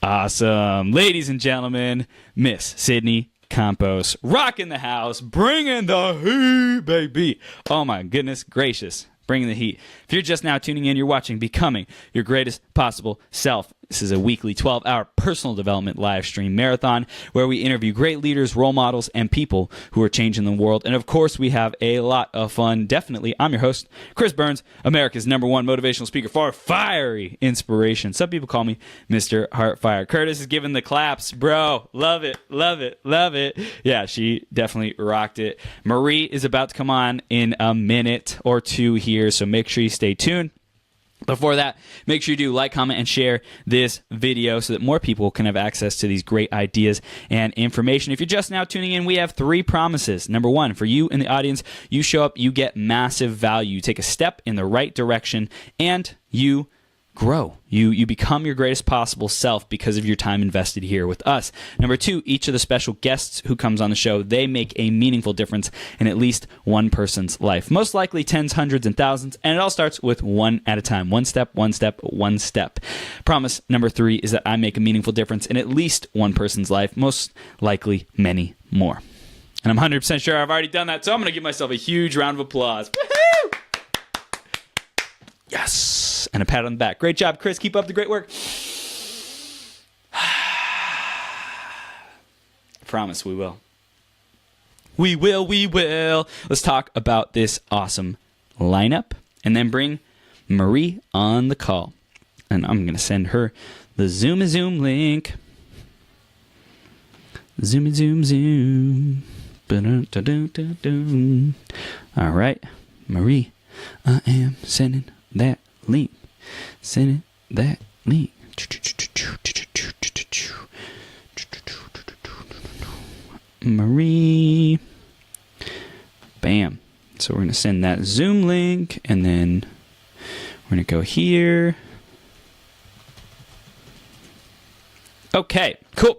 Awesome. Ladies and gentlemen, Miss Sydney Campos, rocking the house, bringing the heat, baby. Oh my goodness gracious, bringing the heat. If you're just now tuning in, you're watching Becoming Your Greatest Possible Self. This is a weekly 12-hour personal development live stream marathon where we interview great leaders, role models, and people who are changing the world. And of course, we have a lot of fun. Definitely, I'm your host, Chris Burns, America's #1 motivational speaker for fiery inspiration. Some people call me Mr. Heartfire. Curtis is giving the claps, bro. Love it, love it, love it. Yeah, she definitely rocked it. Marie is about to come on in a minute or two here, so make sure you stay tuned. Before that, make sure you do like, comment, and share this video so that more people can have access to these great ideas and information. If you're just now tuning in, we have 3 promises. Number 1, for you in the audience, you show up, you get massive value. You take a step in the right direction, and you grow. You become your greatest possible self because of your time invested here with us. Number 2, each of the special guests who comes on the show, they make a meaningful difference in at least one person's life. Most likely tens, hundreds, and thousands, and it all starts with one at a time. One step, one step, one step. Promise number 3 is that I make a meaningful difference in at least one person's life, most likely many more. And I'm 100% sure I've already done that, so I'm going to give myself a huge round of applause. Woohoo! Yes! And a pat on the back. Great job, Chris. Keep up the great work. Promise we will. We will. Let's talk about this awesome lineup and then bring Marie on the call. And I'm going to send her the Zoom link. Zoom. All right, Marie, I am sending that link. Sending that link. Marie. Bam. So we're going to send that Zoom link, and then we're going to go here. Okay, cool.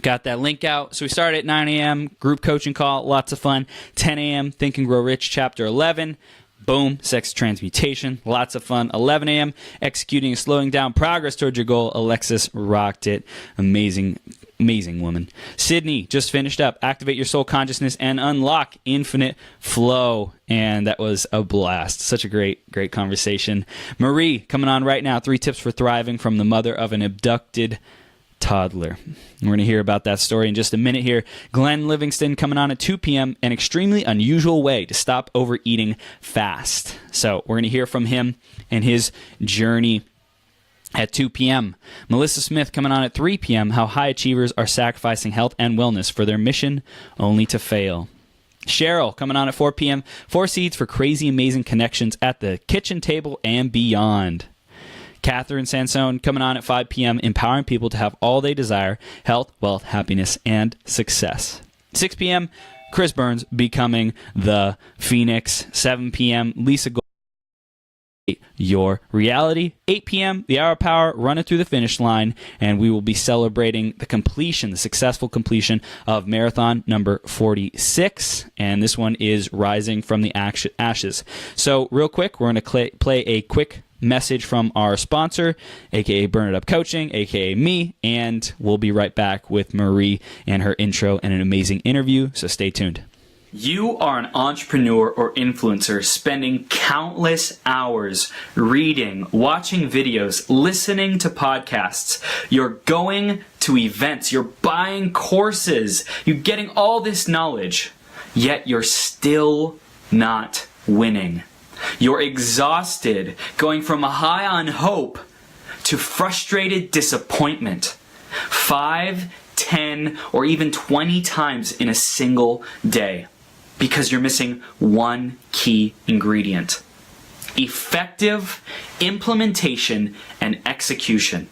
Got that link out. So we started at 9 a.m., group coaching call, lots of fun. 10 a.m., Think and Grow Rich, Chapter 11. Boom, sex transmutation, lots of fun. 11 a.m., executing and slowing down progress towards your goal. Alexis rocked it. Amazing woman. Sydney just finished up. Activate your soul consciousness and unlock infinite flow. And that was a blast. Such a great conversation. Marie coming on right now. 3 tips for thriving from the mother of an abducted toddler. We're going to hear about that story in just a minute here. Glenn Livingston coming on at 2 p.m. An extremely unusual way to stop overeating fast. So we're going to hear from him and his journey at 2 p.m. Melissa Smith coming on at 3 p.m. How high achievers are sacrificing health and wellness for their mission only to fail. Cheryl coming on at 4 p.m. 4 seeds for crazy amazing connections at the kitchen table and beyond. Catherine Sansone coming on at 5 p.m., empowering people to have all they desire, health, wealth, happiness, and success. 6 p.m., Chris Burns, Becoming the Phoenix. 7 p.m., Lisa Gold, Your Reality. 8 p.m., The Hour of Power, running through the finish line, and we will be celebrating the successful completion of marathon number 46, and this one is Rising from the Ashes. So real quick, we're going to play a quick message from our sponsor, aka Burn It Up Coaching, aka me, and we'll be right back with Marie and her intro and an amazing interview, so stay tuned. You are an entrepreneur or influencer spending countless hours reading, watching videos, listening to podcasts. You're going to events, you're buying courses, you're getting all this knowledge, yet you're still not winning. You're exhausted, going from a high on hope to frustrated disappointment. 5, 10, or even 20 times in a single day. Because you're missing one key ingredient. Effective implementation and execution.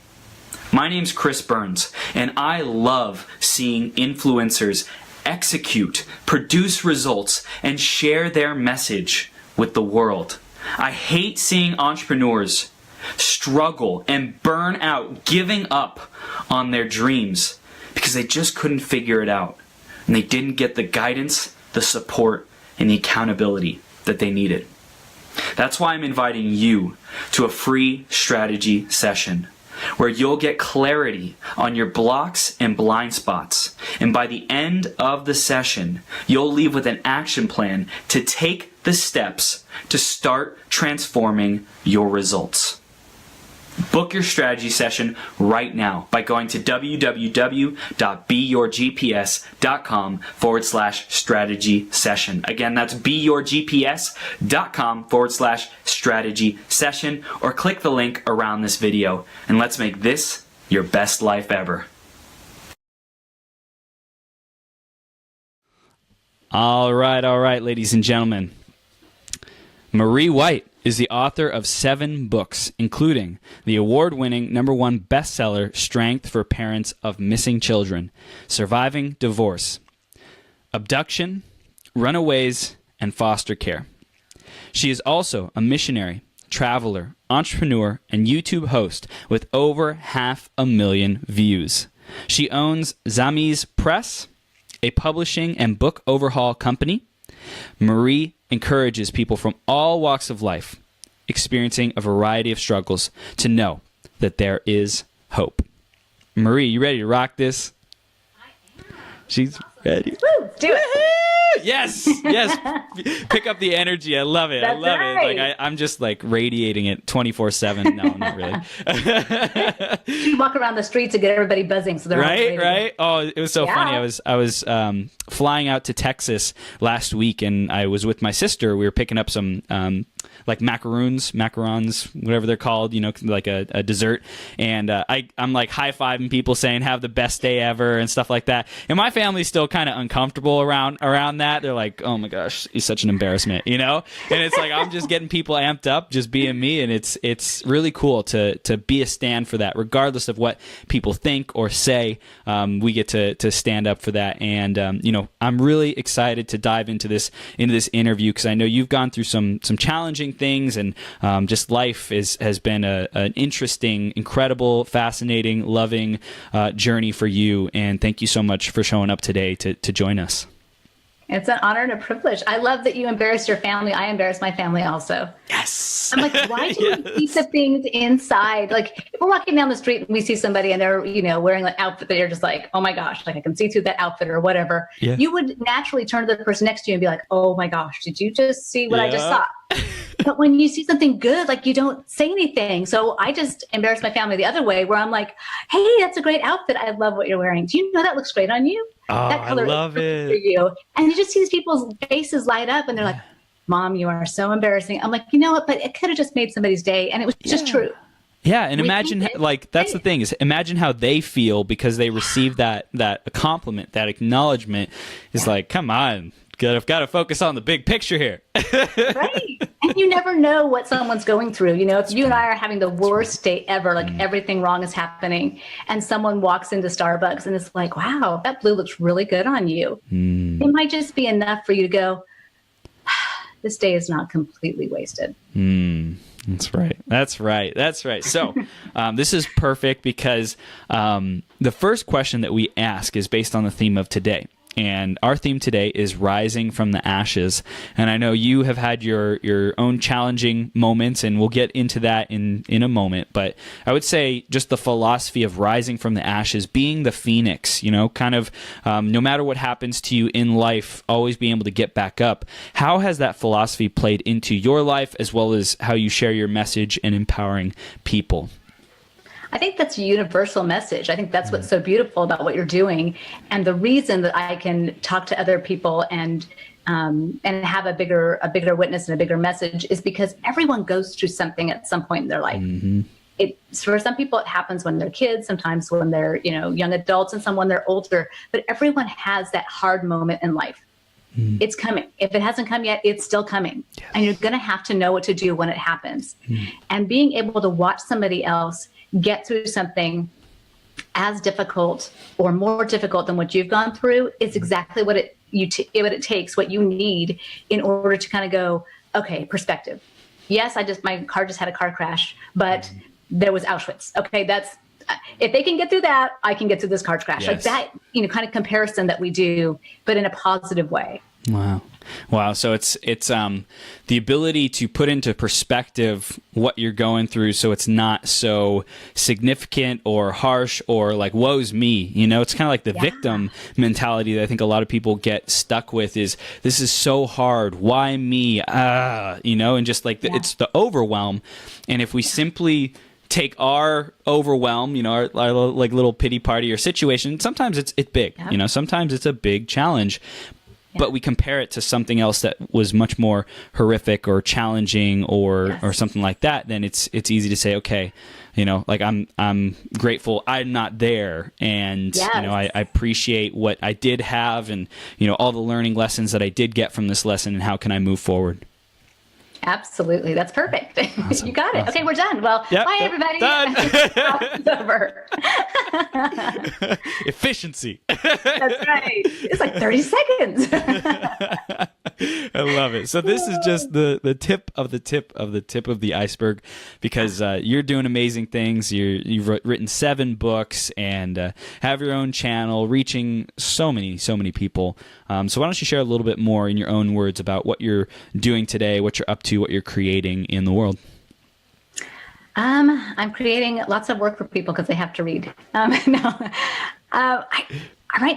My name's Chris Burns, and I love seeing influencers execute, produce results, and share their message with the world. I hate seeing entrepreneurs struggle and burn out, giving up on their dreams because they just couldn't figure it out. And they didn't get the guidance, the support, and the accountability that they needed. That's why I'm inviting you to a free strategy session where you'll get clarity on your blocks and blind spots. And by the end of the session, you'll leave with an action plan to take the steps to start transforming your results. Book your strategy session right now by going to www.beyourgps.com/strategy session. Again, that's beyourgps.com/strategy session, or click the link around this video, and let's make this your best life ever. All right, ladies and gentlemen. Marie White is the author of 7 books, including the award-winning #1 bestseller, Strength for Parents of Missing Children, Surviving Divorce, Abduction, Runaways and Foster Care. She is also a missionary, traveler, entrepreneur, and YouTube host with over 500,000 views. She owns Zamiz Press, a publishing and book overhaul company. Marie encourages people from all walks of life, experiencing a variety of struggles, to know that there is hope. Marie, you ready to rock this? I am. She's ready. Woo, do it. Yes. Pick up the energy. I love it. That's right. Like I'm just like radiating it 24/7. No, not really. You walk around the streets to get everybody buzzing, so they're right. Oh, it was so funny. I was flying out to Texas last week, and I was with my sister. We were picking up some like macarons, whatever they're called, like a dessert. And I'm like high-fiving people, saying have the best day ever and stuff like that. And my family's still kind of uncomfortable around that. They're like, oh my gosh, he's such an embarrassment, And it's like I'm just getting people amped up, just being me. And it's really cool to be a stand for that, regardless of what people think or say. We get to stand up for that. And I'm really excited to dive into this interview, because I know you've gone through some challenging things, and just life has been an interesting, incredible, fascinating, loving journey for you. And thank you so much for showing up today to join us. It's an honor and a privilege. I love that you embarrassed your family. I embarrassed my family also. Yes. I'm like, why do we keep the things inside? Like, if we're walking down the street and we see somebody and they're, wearing an outfit that you're just like, oh my gosh, like I can see through that outfit or whatever. Yeah. You would naturally turn to the person next to you and be like, oh my gosh, did you just see what I just saw? But when you see something good, like you don't say anything. So I just embarrassed my family the other way, where I'm like, hey, that's a great outfit. I love what you're wearing. Do you know that looks great on you? Oh, that color I love it. For you. And you just see these people's faces light up, and they're like, Mom, you are so embarrassing. I'm like, you know what? But it could have just made somebody's day. And it was just true. Yeah, and imagine, like, that's the thing, is imagine how they feel because they received that compliment, that acknowledgement. Is like, come on, I've got to focus on the big picture here. Right. And you never know what someone's going through. If you and I are having the worst day ever, like everything wrong is happening, and someone walks into Starbucks and it's like, wow, that blue looks really good on you. It might just be enough for you to go, this day is not completely wasted. That's right. So this is perfect, because the first question that we ask is based on the theme of today. And our theme today is rising from the ashes. And I know you have had your own challenging moments, and we'll get into that in a moment. But I would say just the philosophy of rising from the ashes, being the phoenix, kind of no matter what happens to you in life, always being able to get back up. How has that philosophy played into your life, as well as how you share your message and empowering people? I think that's a universal message. I think that's what's so beautiful about what you're doing. And the reason that I can talk to other people and have a bigger witness and a bigger message is because everyone goes through something at some point in their life. For some people, it happens when they're kids, sometimes when they're, young adults, and some when they're older. But everyone has that hard moment in life. It's coming. If it hasn't come yet, it's still coming. Yes. And you're going to have to know what to do when it happens. And being able to watch somebody else get through something as difficult or more difficult than what you've gone through is exactly what it takes, what you need in order to kind of go, okay, perspective. Yes, my car just had a car crash, but there was Auschwitz. Okay, that's if they can get through that, I can get through this car crash. Yes. Like that, kind of comparison that we do, but in a positive way. Wow. Wow. So it's the ability to put into perspective what you're going through, so it's not so significant or harsh or like woe's me. It's kind of like the victim mentality that I think a lot of people get stuck with. Is this is so hard? Why me? And just like it's the overwhelm. And if we simply take our overwhelm, our like little pity party or situation, sometimes it's big. Sometimes it's a big challenge. But we compare it to something else that was much more horrific or challenging or something like that, then it's easy to say, okay, like I'm grateful I'm not there, and I appreciate what I did have, and all the learning lessons that I did get from this lesson, and how can I move forward. Absolutely. That's perfect. Awesome. You got it. Okay, we're done. Well, bye, everybody. Done. It's over. Efficiency. That's right. It's like 30 seconds. I love it. So this is just the tip of the tip of the tip of the iceberg, because you're doing amazing things. You've written 7 books and have your own channel, reaching so many people. So why don't you share a little bit more in your own words about what you're doing today, what you're up to, what you're creating in the world? I'm creating lots of work for people because they have to read. Right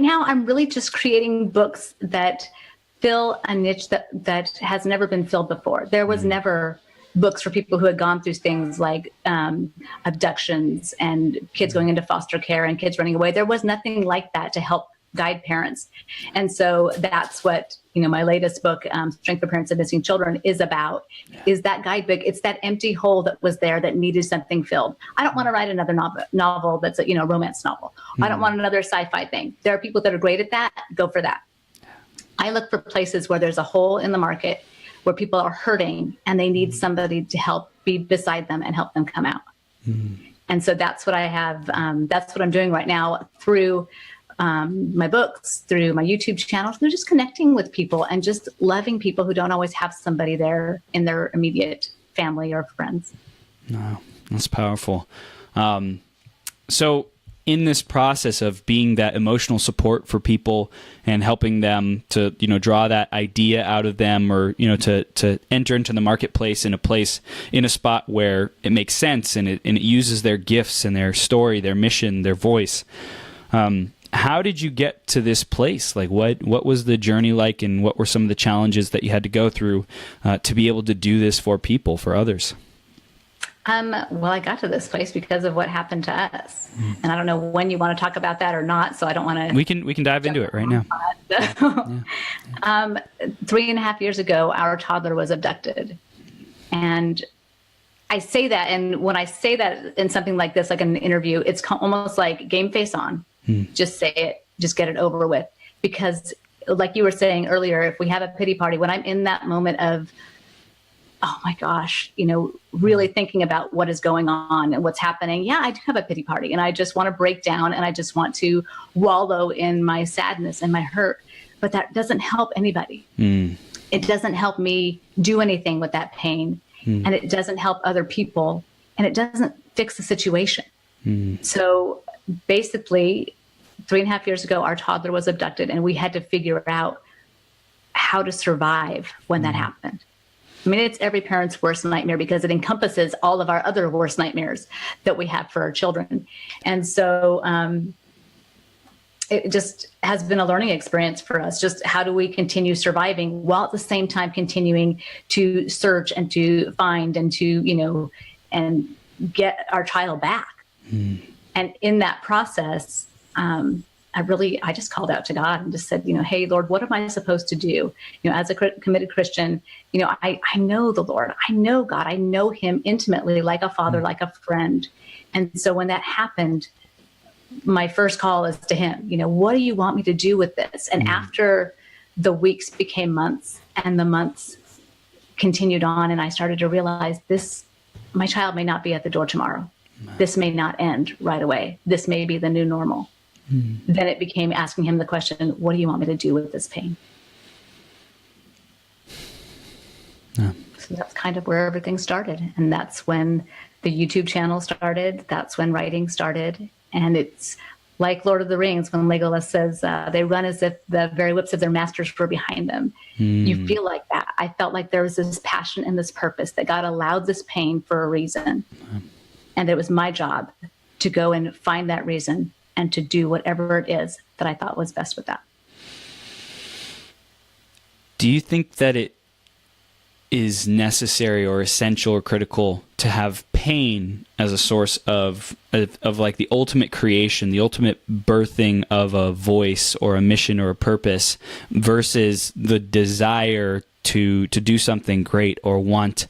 now, I'm really just creating books that fill a niche that has never been filled before. There was never books for people who had gone through things like abductions and kids going into foster care and kids running away. There was nothing like that to help guide parents. And so that's what, my latest book, Strength for Parents of Missing Children, is about, is that guidebook. It's that empty hole that was there that needed something filled. I don't want to write another novel that's a, romance novel. I don't want another sci-fi thing. There are people that are great at that. Go for that. I look for places where there's a hole in the market, where people are hurting and they need somebody to help be beside them and help them come out. And so that's what I have. That's what I'm doing right now through my books, through my YouTube channel, through just connecting with people and just loving people who don't always have somebody there in their immediate family or friends. No, that's powerful. So in this process of being that emotional support for people and helping them to, draw that idea out of them, or, to enter into the marketplace in a spot where it makes sense and it uses their gifts and their story, their mission, their voice. How did you get to this place? Like what was the journey like, and what were some of the challenges that you had to go through to be able to do this for people, for others? Well, I got to this place because of what happened to us. And I don't know when you want to talk about that or not, so I don't want to. We can dive into it right now. 3.5 years ago, our toddler was abducted. And I say that, and when I say that in something like this, like an interview, it's almost like game face on. Just say it, just get it over with. Because like you were saying earlier, if we have a pity party, when I'm in that moment of, oh my gosh, really thinking about what is going on and what's happening. Yeah, I do have a pity party, and I just want to break down, and I just want to wallow in my sadness and my hurt. But that doesn't help anybody. It doesn't help me do anything with that pain, and it doesn't help other people, and it doesn't fix the situation. So basically, 3.5 years ago, our toddler was abducted, and we had to figure out how to survive when that happened. I mean, it's every parent's worst nightmare, because it encompasses all of our other worst nightmares that we have for our children. And so it just has been a learning experience for us. Just how do we continue surviving while at the same time continuing to search and to find and to, and get our child back. And in that process, I just called out to God and just said, hey, Lord, what am I supposed to do? As a committed Christian, I know the Lord, I know God, I know him intimately, like a father, like a friend. And so when that happened, my first call is to him, what do you want me to do with this? And after the weeks became months and the months continued on, and I started to realize my child may not be at the door tomorrow. This may not end right away. This may be the new normal. Then it became asking him the question, what do you want me to do with this pain? So that's kind of where everything started. And that's when the YouTube channel started. That's when writing started. And it's like Lord of the Rings, when Legolas says they run as if the very whips of their masters were behind them. You feel like that. I felt like there was this passion and this purpose, that God allowed this pain for a reason. And it was my job to go and find that reason and to do whatever it is that I thought was best with that. Do you think that it is necessary or essential or critical to have pain as a source of like the ultimate creation, the ultimate birthing of a voice or a mission or a purpose, versus the desire to do something great or want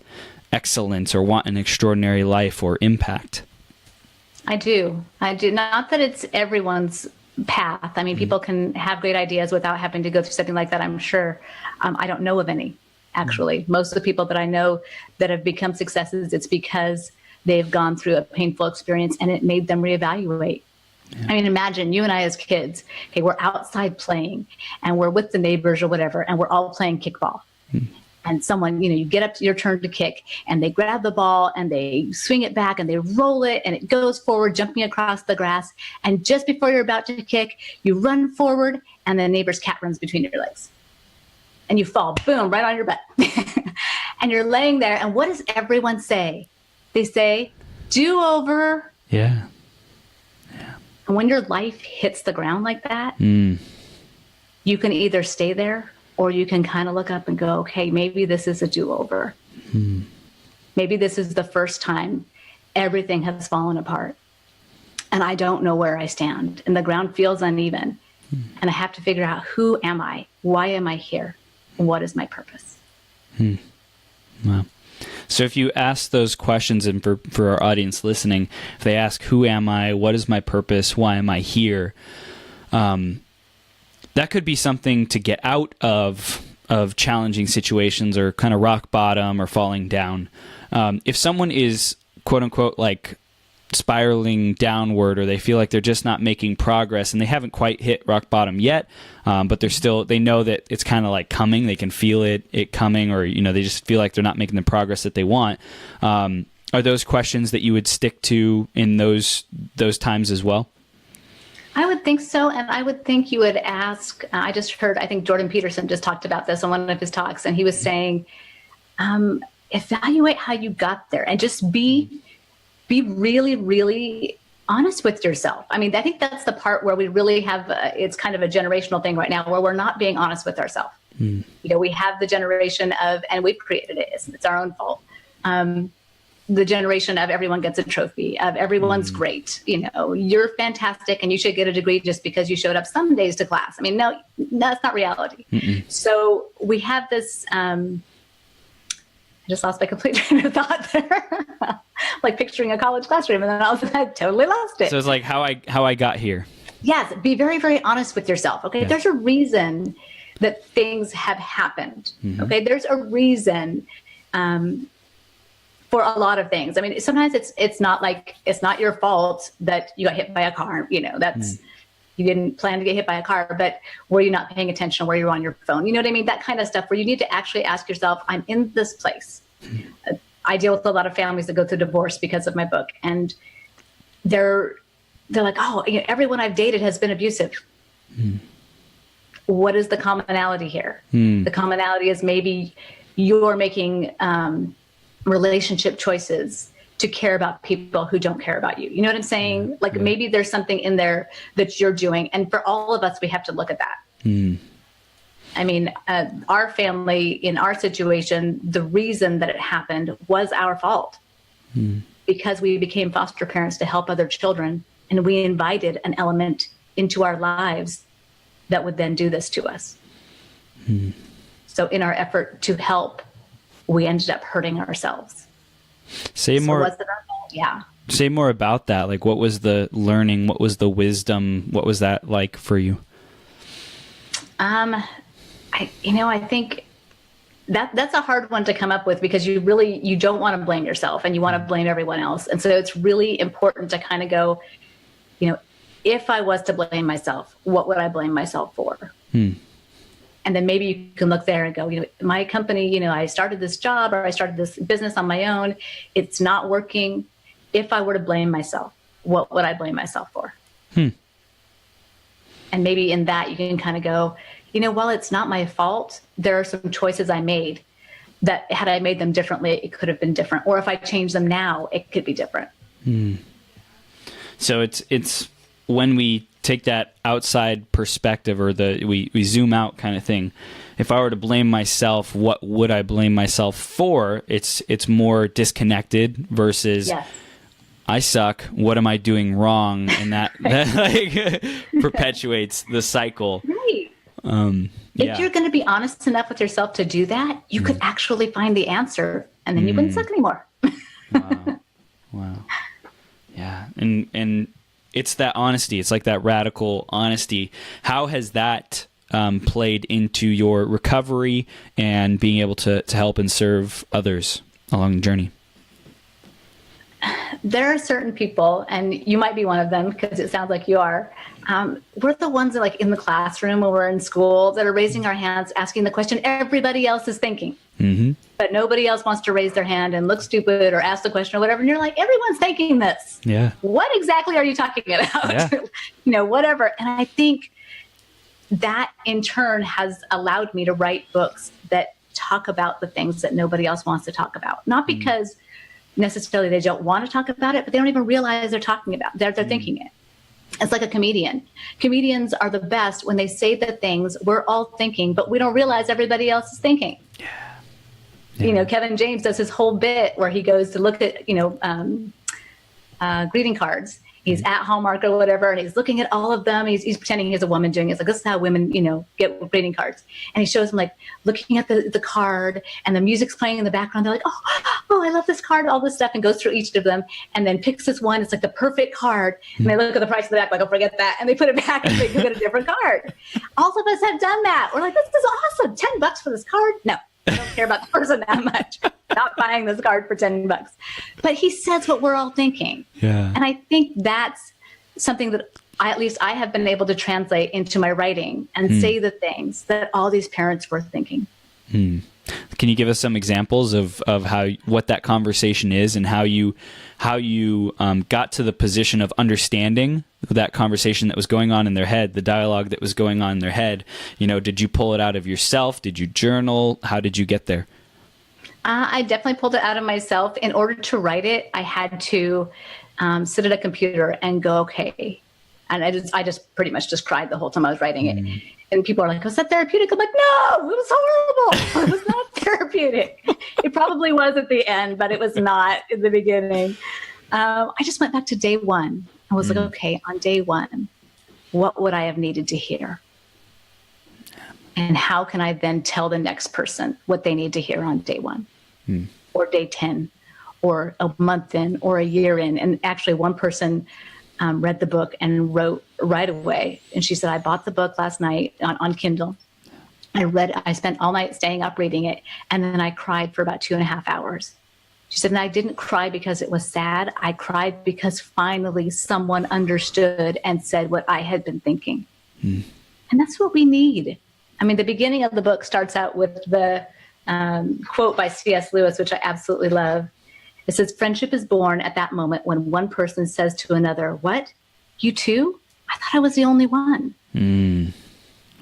excellence or want an extraordinary life or impact? I do. Not that it's everyone's path. I mean, people can have great ideas without having to go through something like that, I'm sure. I don't know of any. Actually, most of the people that I know that have become successes, it's because they've gone through a painful experience and it made them reevaluate. Yeah. I mean, imagine you and I as kids, okay, we're outside playing and we're with the neighbors or whatever, and we're all playing kickball. And someone, you get up to your turn to kick, and they grab the ball and they swing it back and they roll it and it goes forward, jumping across the grass. And just before you're about to kick, you run forward and the neighbor's cat runs between your legs. And you fall, boom, right on your butt. And you're laying there, and what does everyone say? They say, do over. Yeah. And when your life hits the ground like that, you can either stay there or you can kind of look up and go, okay, maybe this is a do-over. Maybe this is the first time everything has fallen apart. And I don't know where I stand, and the ground feels uneven. And I have to figure out, who am I? Why am I here? What is my purpose? Wow. So if you ask those questions, and for our audience listening, if they ask, who am I? What is my purpose? Why am I here? That could be something to get out of challenging situations or kind of rock bottom or falling down. If someone is, quote unquote, like spiraling downward, or they feel like they're just not making progress and they haven't quite hit rock bottom yet, but they know that it's kind of like coming, they can feel it coming, or they just feel like they're not making the progress that they want, are those questions that you would stick to in those times as well? I would think so. And I would think you would ask, I just heard, I think Jordan Peterson just talked about this on one of his talks, and he was saying, evaluate how you got there and just be really, really honest with yourself. I mean, I think that's the part where we really have, it's kind of a generational thing right now, where we're not being honest with ourselves. We have the generation of, and we've created it, it's our own fault. The generation of everyone gets a trophy, of everyone's great. You're fantastic and you should get a degree just because you showed up some days to class. I mean, no, that's not reality. So we have this, I just lost my complete train of thought there. Like picturing a college classroom, and then I totally lost it. So it's like how I got here. Yes, be very, very honest with yourself. Okay, there's a reason that things have happened. Okay, there's a reason for a lot of things. I mean, sometimes it's not your fault that you got hit by a car. That's you didn't plan to get hit by a car, but were you not paying attention? Were you on your phone? You know what I mean? That kind of stuff where you need to actually ask yourself, I'm in this place. I deal with a lot of families that go through divorce because of my book, and they're like, oh, everyone I've dated has been abusive. What is the commonality here? The commonality is maybe you're making relationship choices to care about people who don't care about you. You know what I'm saying? Like maybe there's something in there that you're doing. And for all of us, we have to look at that. I mean, our family, in our situation, the reason that it happened was our fault because we became foster parents to help other children. And we invited an element into our lives that would then do this to us. So in our effort to help, we ended up hurting ourselves. Say more. Was it our fault? Yeah. Say more about that. Like, what was the learning? What was the wisdom? What was that like for you? I think that's a hard one to come up with because you don't want to blame yourself and you want to blame everyone else. And so it's really important to kind of go, if I was to blame myself, what would I blame myself for? And then maybe you can look there and go, my company, I started this job or I started this business on my own. It's not working. If I were to blame myself, what would I blame myself for? And maybe in that you can kind of go, while it's not my fault, there are some choices I made that had I made them differently, it could have been different. Or if I change them now, it could be different. So it's when we take that outside perspective, or we zoom out kind of thing. If I were to blame myself, what would I blame myself for? It's more disconnected versus I suck. What am I doing wrong? And that like perpetuates the cycle. Right. If you're going to be honest enough with yourself to do that, you could actually find the answer, and then you wouldn't suck anymore. Wow. Yeah. And it's that honesty. It's like that radical honesty. How has that played into your recovery and being able to help and serve others along the journey? There are certain people, and you might be one of them because it sounds like you are. We're the ones that, like, in the classroom when we're in school, that are raising our hands, asking the question everybody else is thinking. But nobody else wants to raise their hand and look stupid or ask the question or whatever. And you're like, everyone's thinking this. Yeah. What exactly are you talking about? Yeah. Whatever. And I think that in turn has allowed me to write books that talk about the things that nobody else wants to talk about. Not because necessarily they don't want to talk about it, but they don't even realize they're talking about it. They're thinking it. It's like a comedian. Comedians are the best when they say the things we're all thinking, but we don't realize everybody else is thinking. Yeah. Kevin James does his whole bit where he goes to look at, greeting cards. He's at Hallmark or whatever, and he's looking at all of them. He's pretending he's a woman doing it. It's like, this is how women, get greeting cards. And he shows them, like, looking at the card, and the music's playing in the background. They're like, oh, I love this card, all this stuff, and goes through each of them, and then picks this one. It's like the perfect card. And they look at the price in the back, like, oh, forget that. And they put it back and they go get a different card. All of us have done that. We're like, this is awesome. $10 for this card? No, I don't care about the person that much. Not buying this card for $10. But he says what we're all thinking. Yeah. And I think that's something that at least I have been able to translate into my writing and say the things that all these parents were thinking. Can you give us some examples of what that conversation is and how you got to the position of understanding that conversation that was going on in their head, the dialogue that was going on in their head? Did you pull it out of yourself? Did you journal? How did you get there? I definitely pulled it out of myself. In order to write it, I had to sit at a computer and go, okay. And I just pretty much just cried the whole time I was writing it. And people are like, was that therapeutic? I'm like, no, it was horrible. It was not therapeutic. It probably was at the end, but it was not in the beginning. I just went back to day one. I was like, okay, on day one, what would I have needed to hear? And how can I then tell the next person what they need to hear on day one or day 10 or a month in or a year in? And actually one person read the book and wrote right away. And she said, I bought the book last night on Kindle. I spent all night staying up reading it. And then I cried for about 2.5 hours. She said, and I didn't cry because it was sad. I cried because finally someone understood and said what I had been thinking. And that's what we need. I mean, the beginning of the book starts out with the quote by C.S. Lewis, which I absolutely love. It says, friendship is born at that moment when one person says to another, what? You too? I thought I was the only one.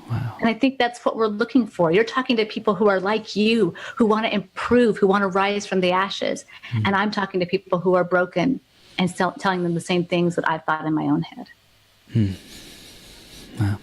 Wow. And I think that's what we're looking for. You're talking to people who are like you, who want to improve, who want to rise from the ashes. And I'm talking to people who are broken and telling them the same things that I've thought in my own head. Wow.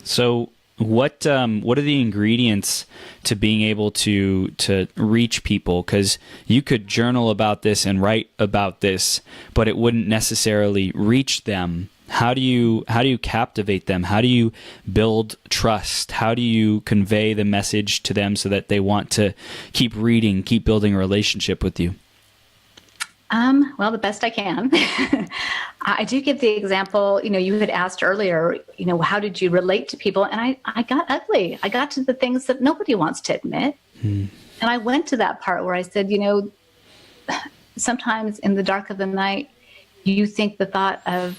So what are the ingredients to being able to reach people? Because you could journal about this and write about this, but it wouldn't necessarily reach them. How do you captivate them? How do you build trust? How do you convey the message to them so that they want to keep reading, keep building a relationship with you? Well, the best I can. I do give the example, you had asked earlier, how did you relate to people? And I got ugly. I got to the things that nobody wants to admit. And I went to that part where I said, sometimes in the dark of the night, you think the thought of,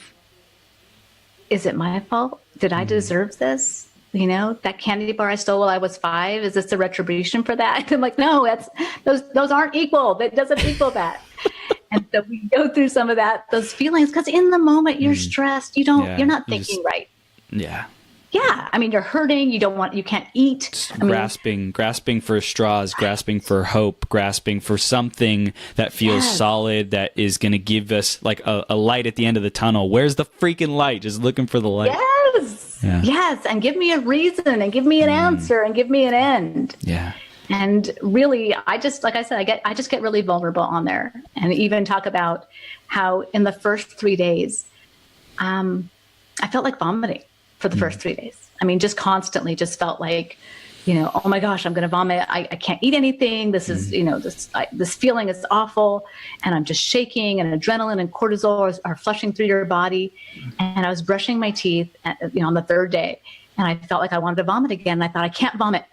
is it my fault? Did I deserve this? That candy bar I stole while I was 5, is this a retribution for that? And I'm like, no, those aren't equal. That doesn't equal that. And so we go through some of those feelings, because in the moment you're stressed. You're not thinking right. Yeah. Yeah. I mean, you're hurting. You can't eat. Grasping for straws, grasping for hope, grasping for something that feels solid, that is going to give us like a light at the end of the tunnel. Where's the freaking light? Just looking for the light. Yes. Yeah. Yes. And give me a reason and give me an answer and give me an end. Yeah. And really, like I said, I just get really vulnerable on there, and even talk about how in the first 3 days, I felt like vomiting for the first 3 days. I mean, just constantly just felt like, oh my gosh, I'm going to vomit. I can't eat anything. This is, this feeling is awful. And I'm just shaking, and adrenaline and cortisol are flushing through your body. And I was brushing my teeth, on the third day, and I felt like I wanted to vomit again. And I thought, I can't vomit.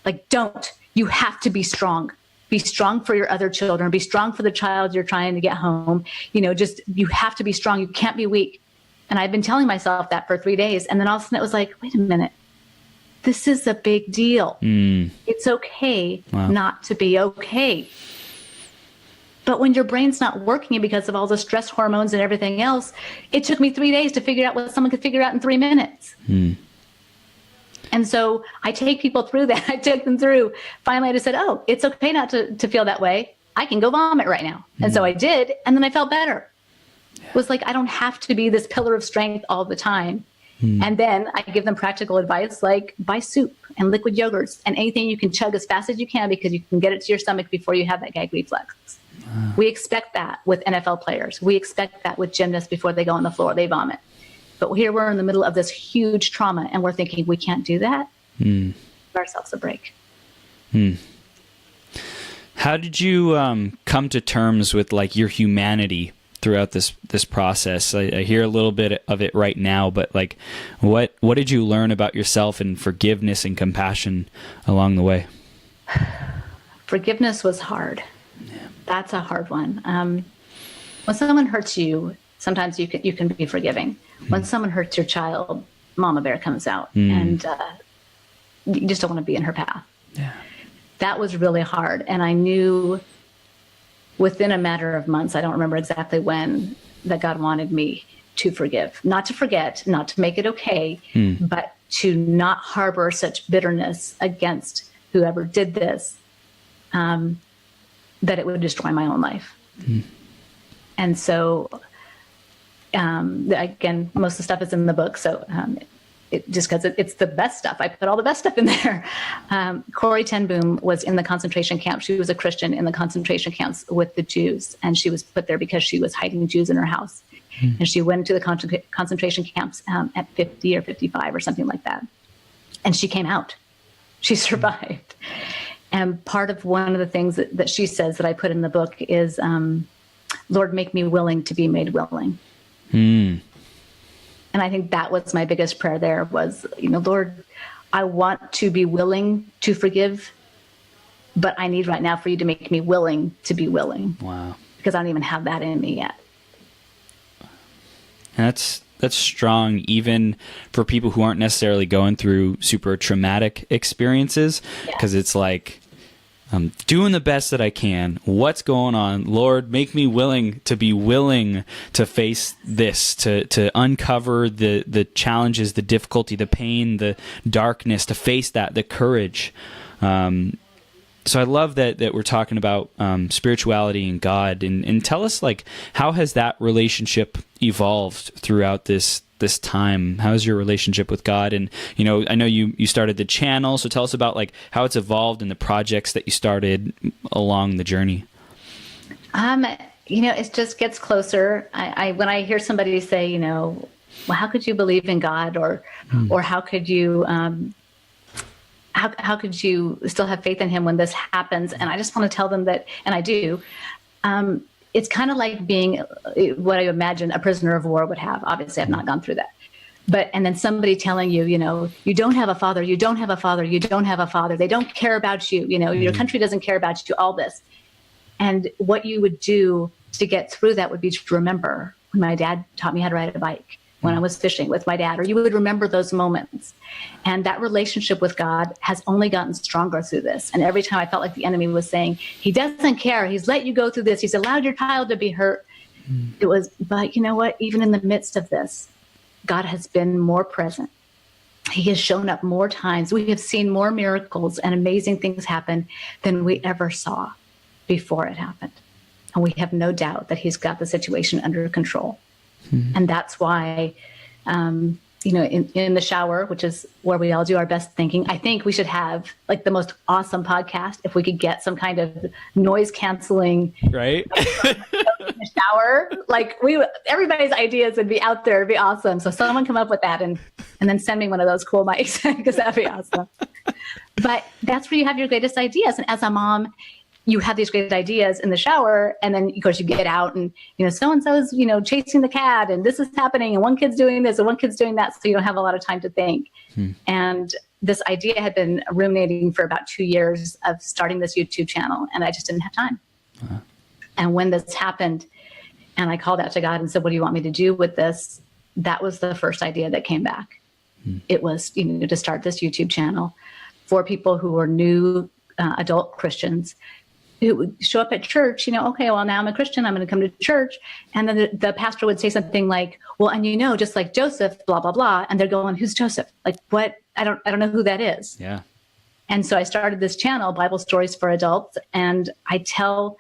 Like, don't. You have to be strong. Be strong for your other children. Be strong for the child you're trying to get home. You have to be strong. You can't be weak. And I've been telling myself that for 3 days. And then all of a sudden it was like, wait a minute. This is a big deal. It's okay not to be okay. But when your brain's not working because of all the stress hormones and everything else, it took me 3 days to figure out what someone could figure out in 3 minutes. And so I take people through that. I took them through. Finally, I just said, oh, it's okay not to feel that way. I can go vomit right now. And so I did. And then I felt better. It was like, I don't have to be this pillar of strength all the time. And then I give them practical advice, like buy soup and liquid yogurts and anything you can chug as fast as you can, because you can get it to your stomach before you have that gag reflex. We expect that with NFL players. We expect that with gymnasts before they go on the floor, they vomit. But here we're in the middle of this huge trauma, and we're thinking we can't do that. Give ourselves a break. How did you come to terms with like your humanity throughout this process? I hear a little bit of it right now, but like, what did you learn about yourself and forgiveness and compassion along the way? Forgiveness was hard. Yeah. That's a hard one. When someone hurts you, sometimes you can be forgiving. When someone hurts your child, Mama Bear comes out, and you just don't want to be in her path. Yeah. That was really hard. And I knew within a matter of months, I don't remember exactly when, that God wanted me to forgive, not to forget, not to make it okay, but to not harbor such bitterness against whoever did this, that it would destroy my own life. And so, again, most of the stuff is in the book. So just because it's the best stuff, I put all the best stuff in there. Corrie ten Boom was in the concentration camp. She was a Christian in the concentration camps with the Jews, and she was put there because she was hiding Jews in her house. And she went to the concentration camps at 50 or 55 or something like that. And she came out. She survived. And part of one of the things that she says that I put in the book is, Lord, make me willing to be made willing. And I think that was my biggest prayer there was, Lord, I want to be willing to forgive, but I need right now for you to make me willing to be willing. Wow. Because I don't even have that in me yet. And that's strong, even for people who aren't necessarily going through super traumatic experiences, because it's like, I'm doing the best that I can. What's going on? Lord, make me willing to face this, to uncover the challenges, the difficulty, the pain, the darkness, to face that, the courage. So I love that we're talking about spirituality and God, and tell us, like, how has that relationship evolved throughout this time? How is your relationship with God? And, I know you started the channel, so tell us about like how it's evolved and the projects that you started along the journey. It just gets closer. When I hear somebody say, well, how could you believe in God, or how could you, how could you still have faith in him when this happens? And I just want to tell them that, and I do, it's kind of like being what I imagine a prisoner of war would have. Obviously, I've not gone through that. And then somebody telling you, you don't have a father, you don't have a father, you don't have a father. They don't care about you. Your country doesn't care about you, all this. And what you would do to get through that would be to remember when my dad taught me how to ride a bike, when I was fishing with my dad, or you would remember those moments. And that relationship with God has only gotten stronger through this. And every time I felt like the enemy was saying, he doesn't care. He's let you go through this. He's allowed your child to be hurt. It was, but you know what? Even in the midst of this, God has been more present. he has shown up more times. We have seen more miracles and amazing things happen than we ever saw before it happened. And we have no doubt that he's got the situation under control. And that's why, in the shower, which is where we all do our best thinking, I think we should have like the most awesome podcast if we could get some kind of noise canceling, right? In the shower. Like everybody's ideas would be out there. It'd be awesome. So someone come up with that and then send me one of those cool mics, because that'd be awesome. But that's where you have your greatest ideas. And as a mom, you have these great ideas in the shower, and then of course you get out and, so-and-so's, chasing the cat, and this is happening, and one kid's doing this and one kid's doing that. So you don't have a lot of time to think. And this idea had been ruminating for about 2 years of starting this YouTube channel, and I just didn't have time. And when this happened and I called out to God and said, what do you want me to do with this? That was the first idea that came back. It was, to start this YouTube channel for people who were new adult Christians who would show up at church, okay, well, now I'm a Christian, I'm going to come to church. And then the pastor would say something like, well, and just like Joseph, blah, blah, blah. And they're going, who's Joseph? Like, what? I don't know who that is. Yeah. And so I started this channel, Bible Stories for Adults, and I tell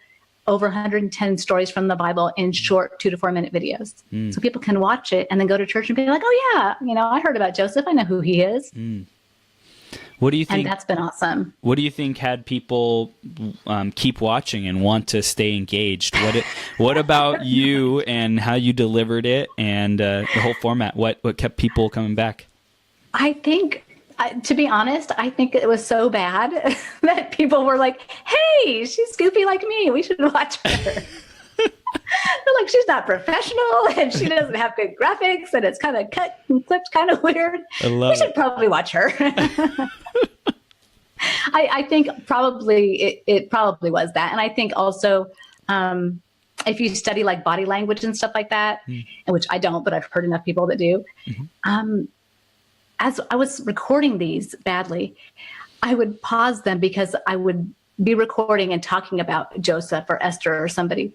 over 110 stories from the Bible in short 2 to 4 minute videos. So people can watch it and then go to church and be like, oh yeah, I heard about Joseph. I know who he is. What do you think? And that's been awesome. What do you think had people keep watching and want to stay engaged? What about you and how you delivered it and the whole format? What kept people coming back? I think, to be honest, I think it was so bad that people were like, hey, she's goofy like me. We should watch her. They're like, she's not professional and she doesn't have good graphics and it's kind of cut and clipped kind of weird. We should probably watch her. I think probably it probably was that. And I think also if you study like body language and stuff like that, which I don't, but I've heard enough people that do, as I was recording these badly, I would pause them because I would be recording and talking about Joseph or Esther or somebody.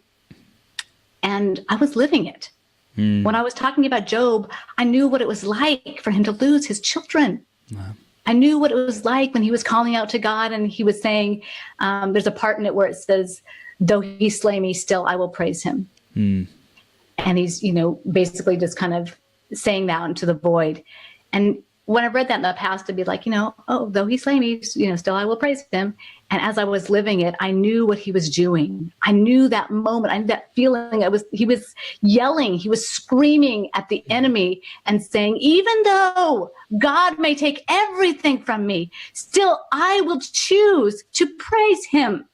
And I was living it. When I was talking about Job, I knew what it was like for him to lose his children. Wow. I knew what it was like when he was calling out to God and he was saying, there's a part in it where it says, though he slay me, still I will praise him. And he's, basically just kind of saying that into the void. And when I read that in the past, to be like, oh, though he slay me, still I will praise him. And as I was living it, I knew what he was doing. I knew that moment. I knew that feeling. He was yelling. He was screaming at the enemy and saying, even though God may take everything from me, still I will choose to praise him.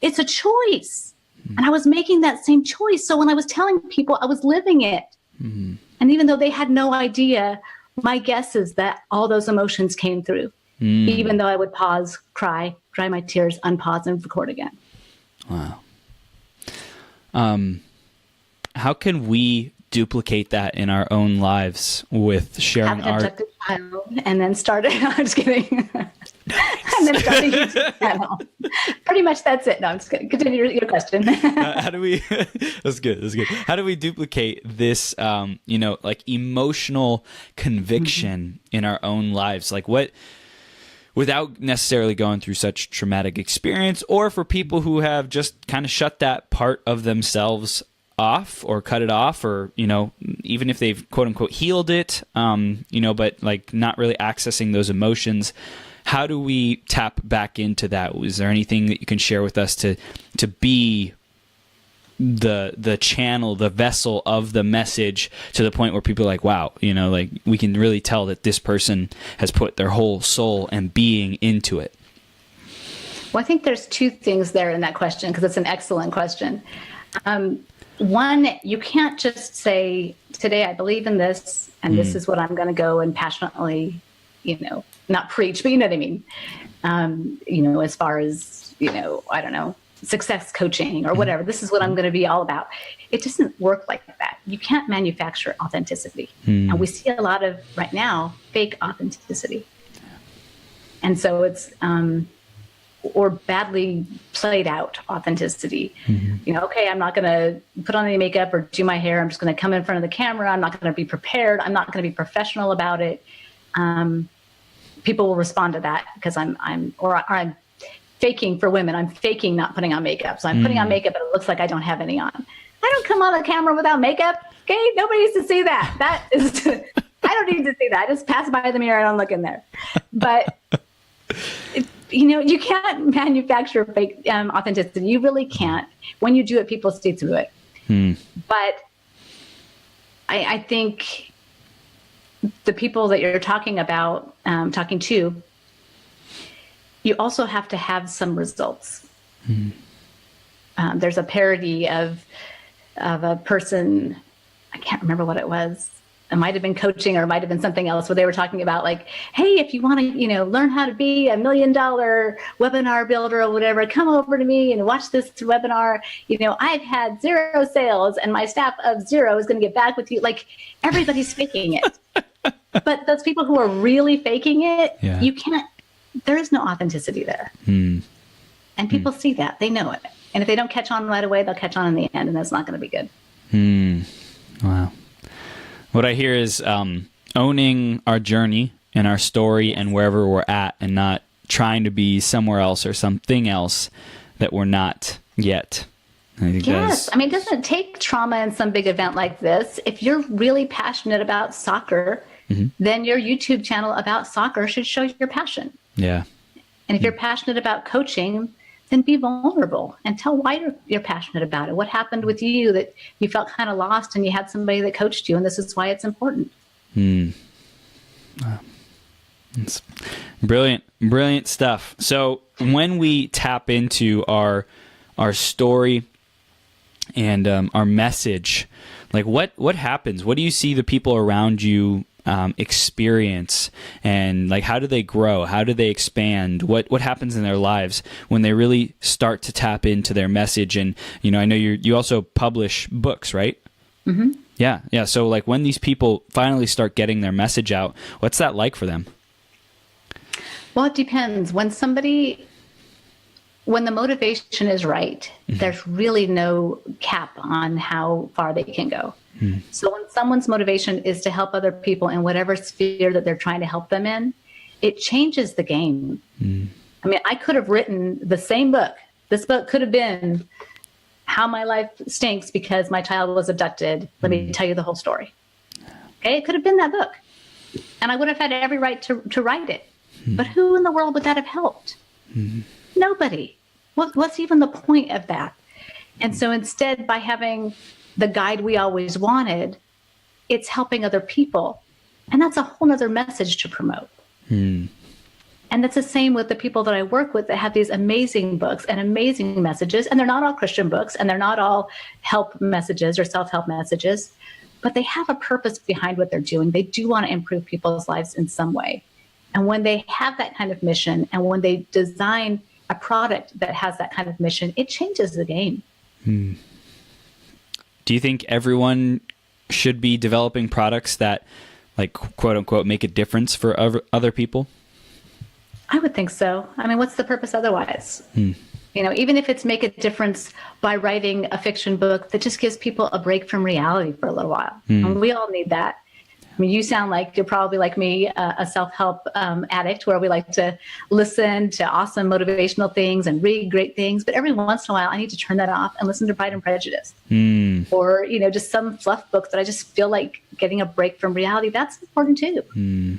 It's a choice. And I was making that same choice. So when I was telling people, I was living it. And even though they had no idea, my guess is that all those emotions came through, even though I would pause, cry, dry my tears, unpause, and record again. Wow. How can we duplicate that in our own lives with sharing our... Abducted child and then start it. I'm just kidding. And then start a YouTube channel. Pretty much that's it. No, I'm just kidding. Continue your question. How do we... That's good. How do we duplicate this, like emotional conviction in our own lives? Like what... without necessarily going through such traumatic experience, or for people who have just kind of shut that part of themselves off or cut it off, or, even if they've quote unquote healed it, but like not really accessing those emotions. How do we tap back into that? Is there anything that you can share with us to be the channel, the vessel of the message to the point where people are like, wow, like we can really tell that this person has put their whole soul and being into it? Well, I think there's two things there in that question, because it's an excellent question. One, you can't just say, today I believe in this, and this is what I'm going to go and passionately, not preach, but you know what I mean? As far as, I don't know, success coaching or whatever. This is what I'm going to be all about. It doesn't work like that. You can't manufacture authenticity. And we see a lot of, right now, fake authenticity. And so it's, or badly played out authenticity. Okay, I'm not going to put on any makeup or do my hair. I'm just going to come in front of the camera. I'm not going to be prepared. I'm not going to be professional about it. people will respond to that because I'm faking for women. I'm faking not putting on makeup. So I'm putting on makeup, but it looks like I don't have any on. I don't come on the camera without makeup. Okay. Nobody needs to see that. That is, I don't need to see that. I just pass by the mirror and don't look in there. But you can't manufacture fake authenticity. You really can't. When you do it, people see through it. But I think the people that you're talking to, you also have to have some results. There's a parody of a person, I can't remember what it was. It might have been coaching or it might have been something else where they were talking about like, hey, if you want to, learn how to be $1 million webinar builder or whatever, come over to me and watch this webinar. I've had 0 sales and my staff of 0 is going to get back with you. Like everybody's faking it. But those people who are really faking it, you can't, there is no authenticity there. And people see that, they know it. And if they don't catch on right away, they'll catch on in the end and that's not going to be good. Wow. What I hear is owning our journey and our story and wherever we're at and not trying to be somewhere else or something else that we're not yet. Yes. I mean, doesn't it take trauma in some big event like this? If you're really passionate about soccer, then your YouTube channel about soccer should show your passion. Yeah. And if you're passionate about coaching, then be vulnerable and tell why you're passionate about it. What happened with you that you felt kind of lost and you had somebody that coached you, and this is why it's important. It's brilliant stuff. So when we tap into our story and our message, like what happens? What do you see the people around you experience, and like how do they grow? How do they expand? What happens in their lives when they really start to tap into their message? And I know you also publish books, right? Yeah. So like when these people finally start getting their message out, what's that like for them? Well, it depends. When the motivation is right, there's really no cap on how far they can go. So when someone's motivation is to help other people in whatever sphere that they're trying to help them in, it changes the game. I mean, I could have written the same book. This book could have been How My Life Stinks Because My Child Was Abducted. Let me tell you the whole story. Okay, it could have been that book. And I would have had every right to write it. But who in the world would that have helped? Nobody. What's even the point of that? And so instead, by having the guide we always wanted, it's helping other people. And that's a whole nother message to promote. And that's the same with the people that I work with that have these amazing books and amazing messages. And they're not all Christian books and they're not all help messages or self-help messages, but they have a purpose behind what they're doing. They do want to improve people's lives in some way. And when they have that kind of mission and when they design a product that has that kind of mission, it changes the game. Do you think everyone should be developing products that, like, quote unquote, make a difference for other people? I would think so. I mean, what's the purpose otherwise? Even if it's make a difference by writing a fiction book that just gives people a break from reality for a little while. And we all need that. I mean, you sound like you're probably like me, a self-help addict, where we like to listen to awesome motivational things and read great things. But every once in a while, I need to turn that off and listen to Pride and Prejudice. Or, just some fluff book that I just feel like getting a break from reality. That's important too.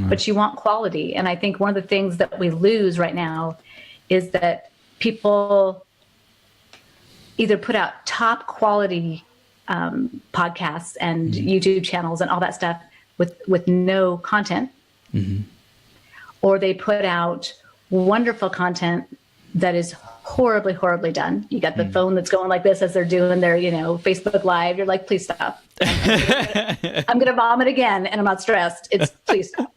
But you want quality. And I think one of the things that we lose right now is that people either put out top quality podcasts and YouTube channels and all that stuff with no content, or they put out wonderful content that is horribly, horribly done. You got the phone that's going like this as they're doing their, Facebook Live. You're like, please stop. I'm going to vomit again, and I'm not stressed. It's please stop.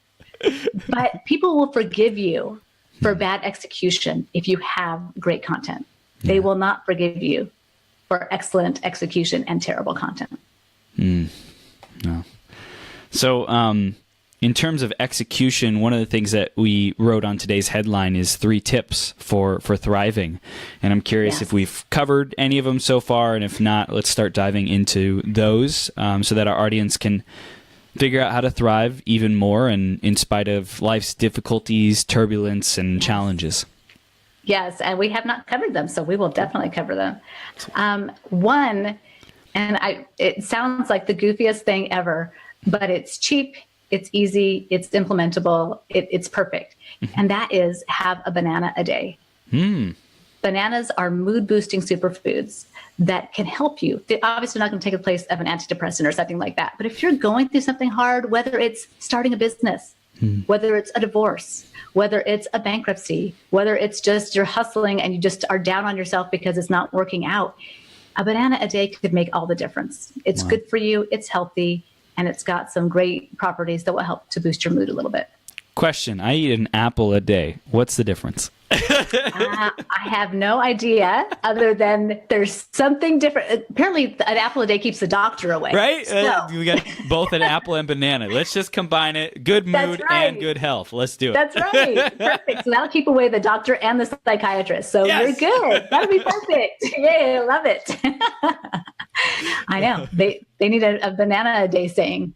But people will forgive you for bad execution if you have great content. They will not forgive you for excellent execution and terrible content. No. So in terms of execution, one of the things that we wrote on today's headline is 3 tips for thriving. And I'm curious if we've covered any of them so far. And if not, let's start diving into those so that our audience can figure out how to thrive even more, and in spite of life's difficulties, turbulence, and challenges. Yes, and we have not covered them, so we will definitely cover them. One, and it sounds like the goofiest thing ever, but it's cheap, it's easy, it's implementable, it's perfect. And that is have a banana a day. Bananas are mood-boosting superfoods that can help you. They're obviously not going to take the place of an antidepressant or something like that. But if you're going through something hard, whether it's starting a business, whether it's a divorce, whether it's a bankruptcy, whether it's just you're hustling and you just are down on yourself because it's not working out, a banana a day could make all the difference. It's good for you, it's healthy, and it's got some great properties that will help to boost your mood a little bit. Question. I eat an apple a day. What's the difference? I have no idea, other than there's something different. Apparently, an apple a day keeps the doctor away. Right? So. We got both an apple and banana. Let's just combine it. Good mood and good health. Let's do it. That's right. Perfect. So that'll keep away the doctor and the psychiatrist. So you're good. That'll be perfect. Yay, I love it. I know. They need a banana a day saying.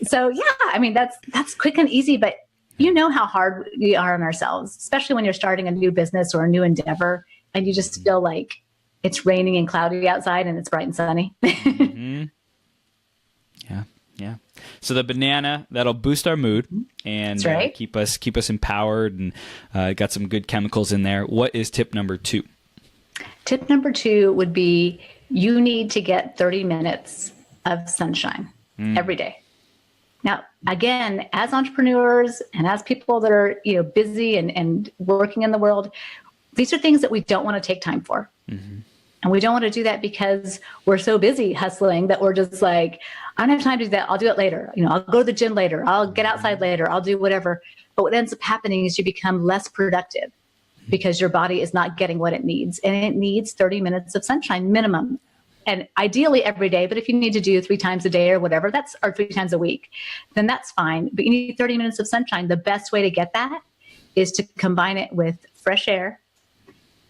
So yeah, I mean, that's quick and easy, but you know how hard we are on ourselves, especially when you're starting a new business or a new endeavor and you just feel like it's raining and cloudy outside and it's bright and sunny. Yeah. So the banana, that'll boost our mood and keep us empowered, and got some good chemicals in there. What is tip number 2? Tip number 2 would be you need to get 30 minutes of sunshine every day. Now, again, as entrepreneurs and as people that are, busy and working in the world, these are things that we don't want to take time for. And we don't want to do that because we're so busy hustling that we're just like, I don't have time to do that. I'll do it later. I'll go to the gym later. I'll get outside later. I'll do whatever. But what ends up happening is you become less productive because your body is not getting what it needs. And it needs 30 minutes of sunshine minimum. And ideally every day, but if you need to do 3 times a day or whatever, or 3 times a week, then that's fine. But you need 30 minutes of sunshine. The best way to get that is to combine it with fresh air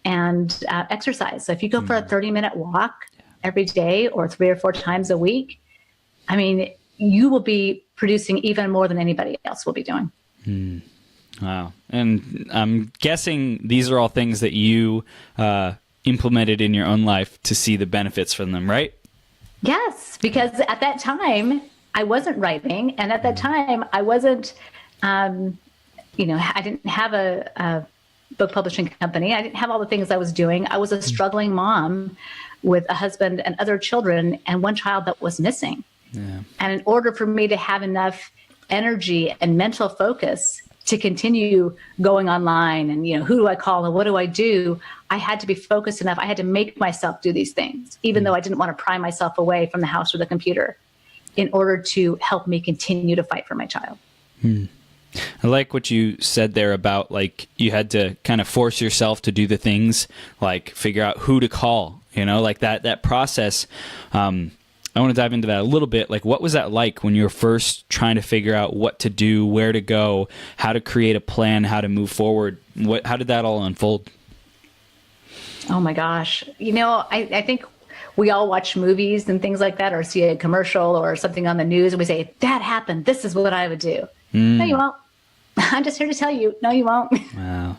and exercise. So if you go for a 30-minute walk every day or 3 or 4 times a week, I mean, you will be producing even more than anybody else will be doing. Wow. And I'm guessing these are all things that you implemented in your own life to see the benefits from them, right? Yes, because at that time I wasn't writing, and at that time I wasn't, I didn't have a book publishing company. I didn't have all the things I was doing. I was a struggling mom with a husband and other children and one child that was missing. Yeah. And in order for me to have enough energy and mental focus to continue going online and, who do I call and what do I do? I had to be focused enough. I had to make myself do these things, even though I didn't want to pry myself away from the house or the computer, in order to help me continue to fight for my child. I like what you said there about, like, you had to kind of force yourself to do the things, like figure out who to call, like that process. I want to dive into that a little bit. Like, what was that like when you were first trying to figure out what to do, where to go, how to create a plan, how to move forward? How did that all unfold? Oh my gosh. I think we all watch movies and things like that, or see a commercial or something on the news, and we say, that happened. This is what I would do. No, you won't. I'm just here to tell you, no, you won't. Wow.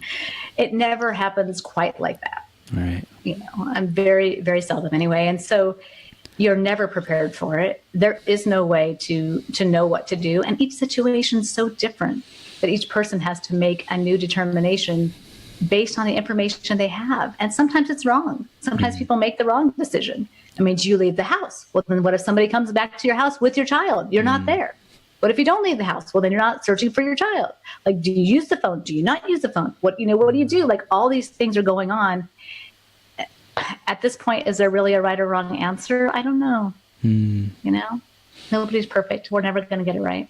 It never happens quite like that. Right. I'm very, very seldom anyway. And so you're never prepared for it. There is no way to know what to do. And each situation is so different that each person has to make a new determination based on the information they have. And sometimes it's wrong. Sometimes people make the wrong decision. I mean, do you leave the house? Well, then what if somebody comes back to your house with your child? You're not there. What if you don't leave the house? Well, then you're not searching for your child. Like, do you use the phone? Do you not use the phone? What do you do? Like, all these things are going on. At this point, is there really a right or wrong answer? I don't know. Nobody's perfect. We're never going to get it right.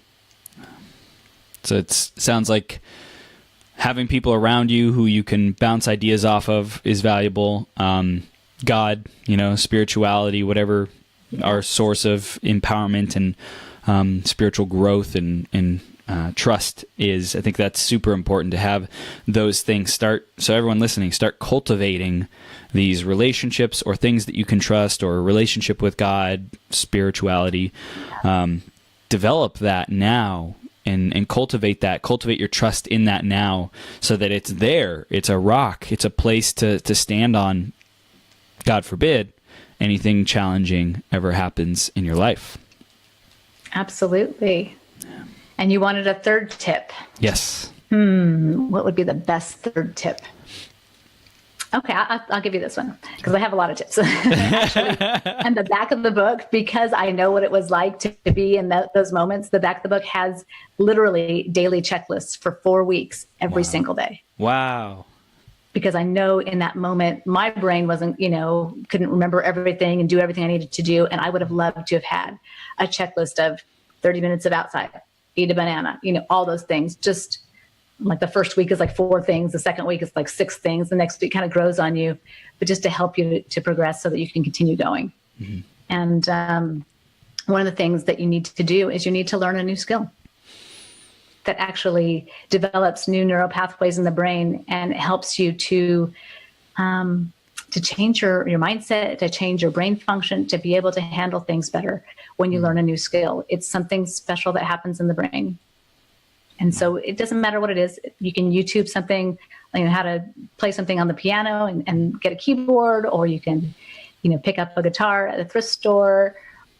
So it sounds like having people around you who you can bounce ideas off of is valuable. God, spirituality, whatever our source of empowerment and spiritual growth and trust is. I think that's super important to have those things. So everyone listening, start cultivating these relationships or things that you can trust, or a relationship with God, spirituality. develop that now and cultivate your trust in that now, so that it's there. It's a rock. It's a place to stand on. God forbid anything challenging ever happens in your life. Absolutely. Yeah. And you wanted a third tip. Yes. What would be the best third tip? Okay, I'll give you this one, because I have a lot of tips. Actually, and the back of the book, because I know what it was like to be in those moments, the back of the book has literally daily checklists for 4 weeks, every single day. Wow. Because I know in that moment, my brain wasn't, couldn't remember everything and do everything I needed to do. And I would have loved to have had a checklist of 30 minutes of outside, eat a banana, all those things. Just like the first week is like 4 things. The second week is like 6 things. The next week kind of grows on you, but just to help you to progress so that you can continue going. Mm-hmm. And one of the things that you need to do is you need to learn a new skill that actually develops new neural pathways in the brain and helps you to change your mindset, to change your brain function, to be able to handle things better when you learn a new skill. It's something special that happens in the brain. And so it doesn't matter what it is. You can YouTube something, how to play something on the piano and get a keyboard, or you can, pick up a guitar at a thrift store,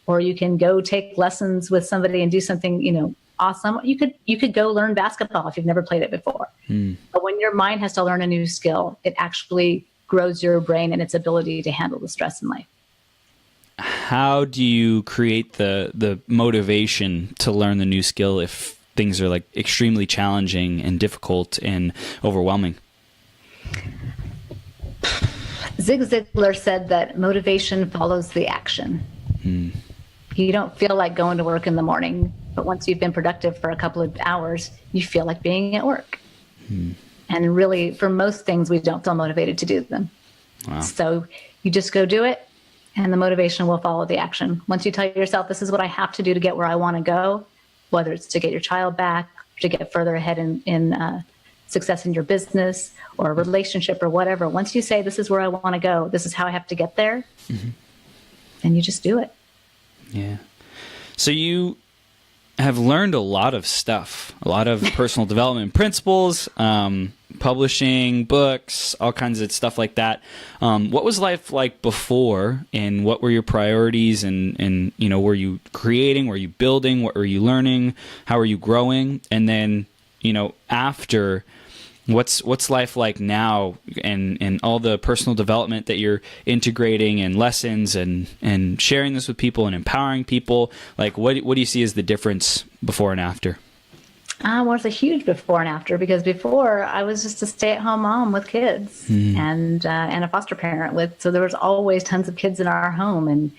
or you can go take lessons with somebody and do something, awesome. You could go learn basketball if you've never played it before. But when your mind has to learn a new skill, it actually grows your brain and its ability to handle the stress in life. How do you create the motivation to learn the new skill if things are like extremely challenging and difficult and overwhelming? Zig Ziglar said that motivation follows the action. You don't feel like going to work in the morning, but once you've been productive for a couple of hours, you feel like being at work. And really, for most things, we don't feel motivated to do them. Wow. So you just go do it, and the motivation will follow the action. Once you tell yourself, this is what I have to do to get where I want to go, whether it's to get your child back, to get further ahead in success in your business or a relationship or whatever. Once you say, this is where I want to go, this is how I have to get there, then you just do it. Yeah. So you have learned a lot of stuff, a lot of personal development principles, publishing books, all kinds of stuff like that. What was life like before, and what were your priorities, and were you creating, were you building, what were you learning, how are you growing? And then, after, what's life like now, and all the personal development that you're integrating, and lessons and sharing this with people and empowering people? Like, what do you see as the difference before and after? Well, it's a huge before and after, because before I was just a stay-at-home mom with kids and a foster parent so there was always tons of kids in our home,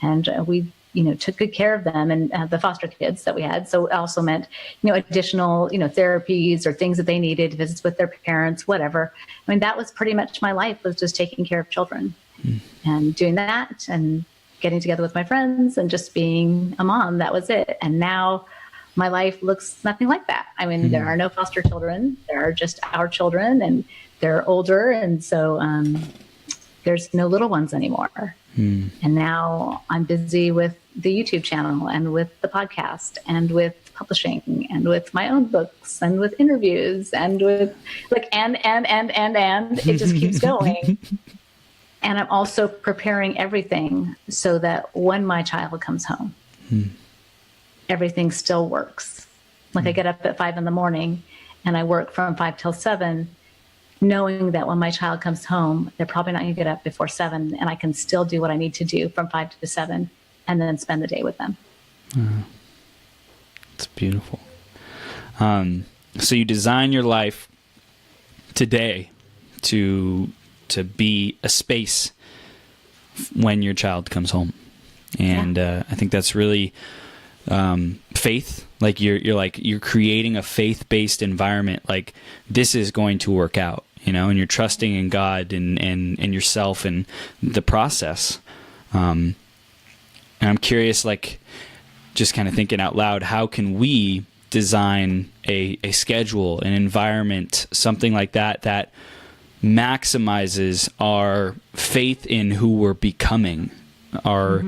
and we took good care of them and the foster kids that we had. So it also meant additional therapies or things that they needed, visits with their parents, whatever. I mean, that was pretty much my life, was just taking care of children and doing that and getting together with my friends and just being a mom. That was it. And now my life looks nothing like that. I mean, there are no foster children. There are just our children, and they're older. And so there's no little ones anymore. And now I'm busy with the YouTube channel and with the podcast and with publishing and with my own books and with interviews and with and it just keeps going. And I'm also preparing everything so that when my child comes home, everything still works. I get up at 5 a.m. and I work from 5 till 7, knowing that when my child comes home, they're probably not going to get up before 7, and I can still do what I need to do from 5 to 7 and then spend the day with them. It's beautiful. So you design your life today to be a space when your child comes home. And I think that's really faith. Like you're creating a faith-based environment. Like, this is going to work out, and you're trusting in God and yourself and the process. And I'm curious, just kind of thinking out loud, how can we design a schedule, an environment, something like that maximizes our faith in who we're becoming, our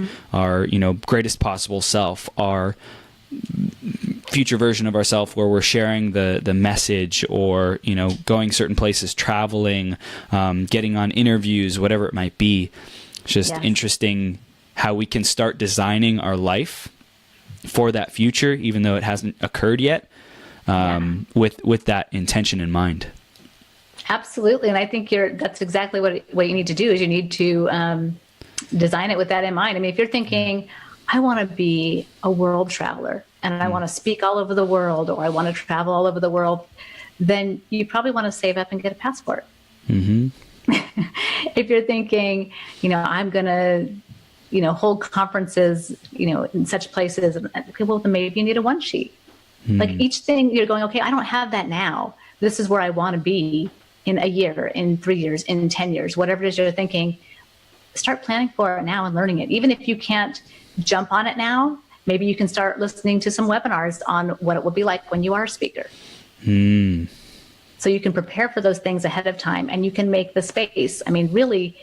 greatest possible self, our future version of ourselves where we're sharing the message, or, you know, going certain places, traveling, getting on interviews, whatever it might be. It's just interesting how we can start designing our life for that future, even though it hasn't occurred yet, with that intention in mind. Absolutely. And I think that's exactly what you need to do, is you need to design it with that in mind. I mean, if you're thinking, I want to be a world traveler and I want to speak all over the world, or I want to travel all over the world, then you probably want to save up and get a passport. Mm-hmm. If you're thinking, you know, I'm going to, you know, hold conferences, you know, in such places, okay, well, then maybe you need a one sheet. Like each thing you're going, okay, I don't have that now. This is where I want to be in a year, in 3 years, in 10 years, whatever it is you're thinking. Start planning for it now and learning it. Even if you can't jump on it now, maybe you can start listening to some webinars on what it will be like when you are a speaker. So you can prepare for those things ahead of time, and you can make the space. I mean, really,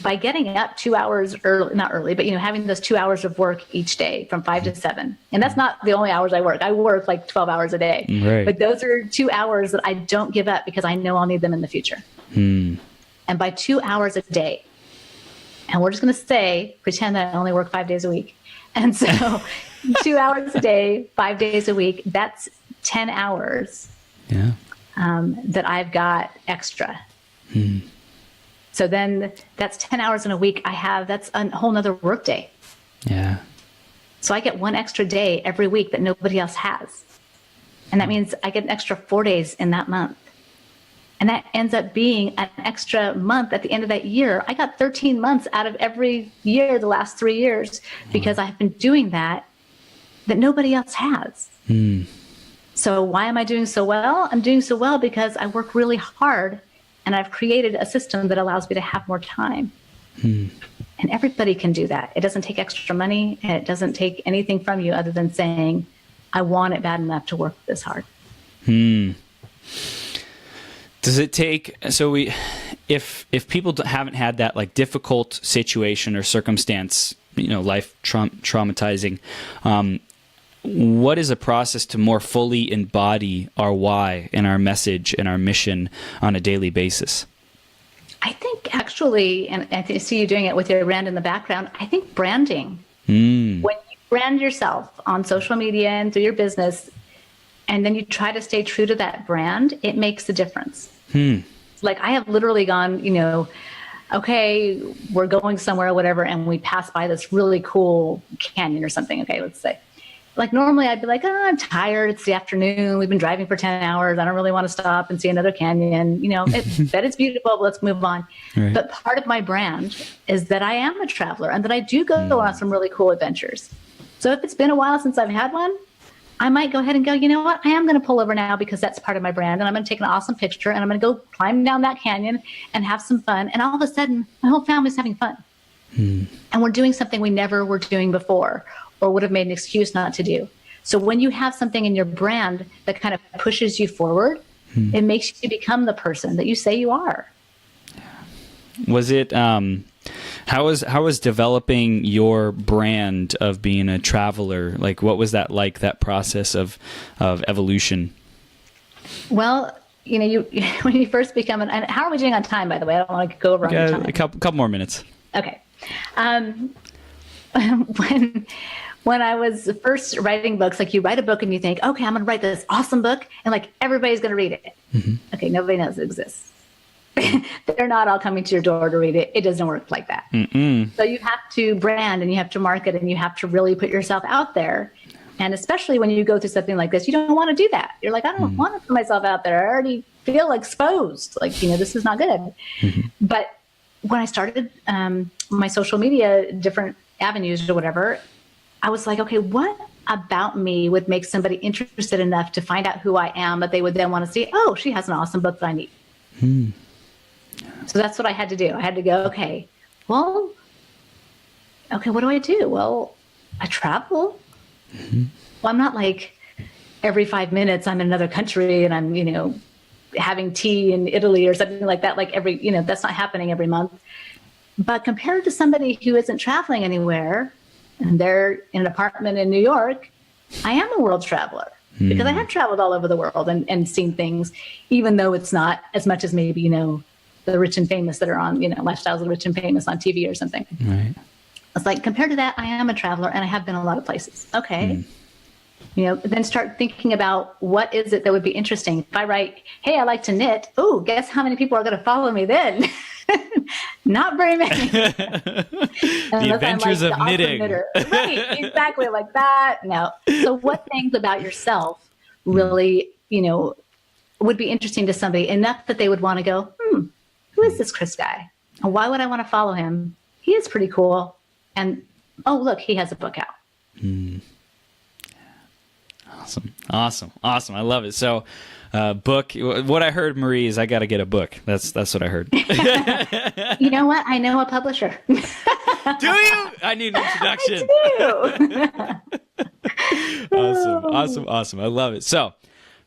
by getting up 2 hours early, not early, but, you know, having those 2 hours of work each day from 5 to 7. And that's not the only hours I work. I work like 12 hours a day. Right. But those are 2 hours that I don't give up because I know I'll need them in the future. And by 2 hours a day, and we're just going to pretend that I only work 5 days a week. And so 2 hours a day, 5 days a week, that's 10 hours that I've got extra. So then that's 10 hours in a week that's a whole nother work day. Yeah. So I get one extra day every week that nobody else has. And that means I get an extra 4 days in that month. And that ends up being an extra month at the end of that year. I got 13 months out of every year, the last 3 years, because I've been doing that nobody else has. So why am I doing so well? I'm doing so well because I work really hard, and I've created a system that allows me to have more time. And everybody can do that. It doesn't take extra money, and it doesn't take anything from you other than saying, I want it bad enough to work this hard. Does it take, if people haven't had that like difficult situation or circumstance, you know, life traumatizing, what is a process to more fully embody our why and our message and our mission on a daily basis? I think actually, and I see you doing it with your brand in the background, I think branding. When you brand yourself on social media and through your business, and then you try to stay true to that brand, it makes a difference. Like I have literally gone, you know, okay, we're going somewhere or whatever, and we pass by this really cool canyon or something. Okay, let's say. Like normally I'd be like, oh, I'm tired. It's the afternoon. We've been driving for 10 hours. I don't really want to stop and see another canyon. You know, that it's beautiful, but let's move on. Right. But part of my brand is that I am a traveler and that I do go on some really cool adventures. So if it's been a while since I've had one, I might go ahead and go, you know what? I am going to pull over now because that's part of my brand. And I'm going to take an awesome picture and I'm going to go climb down that canyon and have some fun. And all of a sudden, my whole family's having fun. And we're doing something we never were doing before or would have made an excuse not to do. So when you have something in your brand that kind of pushes you forward, it makes you become the person that you say you are. Was it, how was developing your brand of being a traveler? Like, what was that like, that process of evolution? Well, you know, when you first become and how are we doing on time, by the way? I don't want to go over on time. A couple more minutes. Okay. When I was first writing books, like you write a book and you think, okay, I'm going to write this awesome book and like everybody's going to read it. Okay, nobody knows it exists. They're not all coming to your door to read it. It doesn't work like that. So you have to brand and you have to market and you have to really put yourself out there. And especially when you go through something like this, you don't want to do that. You're like, I don't want to put myself out there. I already feel exposed. Like, you know, this is not good. But when I started my social media, different avenues or whatever, I was like, okay, what about me would make somebody interested enough to find out who I am that they would then want to see, oh, she has an awesome book that I need. So that's what I had to do. I had to go, okay, what do I do? Well, I travel. Well, I'm not like every 5 minutes I'm in another country and I'm, you know, having tea in Italy or something like that. Like that's not happening every month. But compared to somebody who isn't traveling anywhere and they're in an apartment in New York, I am a world traveler because I have traveled all over the world and seen things, even though it's not as much as maybe, the rich and famous that are on, Lifestyles of the Rich and Famous on TV or something. Right. It's like, compared to that, I am a traveler and I have been a lot of places. Okay. Then start thinking about what is it that would be interesting. If I write, hey, I like to knit. Oh, guess how many people are going to follow me then? Not very many. The adventures of knitting. Right, exactly like that. No. So what things about yourself really, would be interesting to somebody enough that they would want to go, who is this Chris guy? And why would I want to follow him? He is pretty cool. And, oh, look, he has a book out. Awesome. I love it. So, book. What I heard, Marie, is I got to get a book. That's what I heard. You know what? I know a publisher. Do you? I need an introduction. I do. Awesome. I love it. So,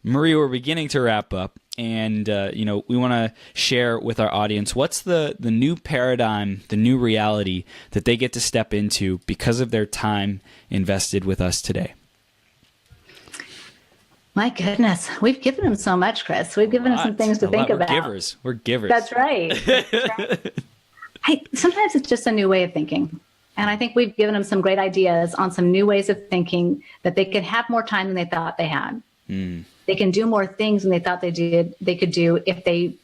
Marie, we're beginning to wrap up, and we want to share with our audience what's the new paradigm, the new reality that they get to step into because of their time invested with us today. My goodness, we've given them so much, Chris. We've given them some things to think about. We're givers. That's right. Sometimes it's just a new way of thinking. And I think we've given them some great ideas on some new ways of thinking that they could have more time than they thought they had. They can do more things than they thought they could do if they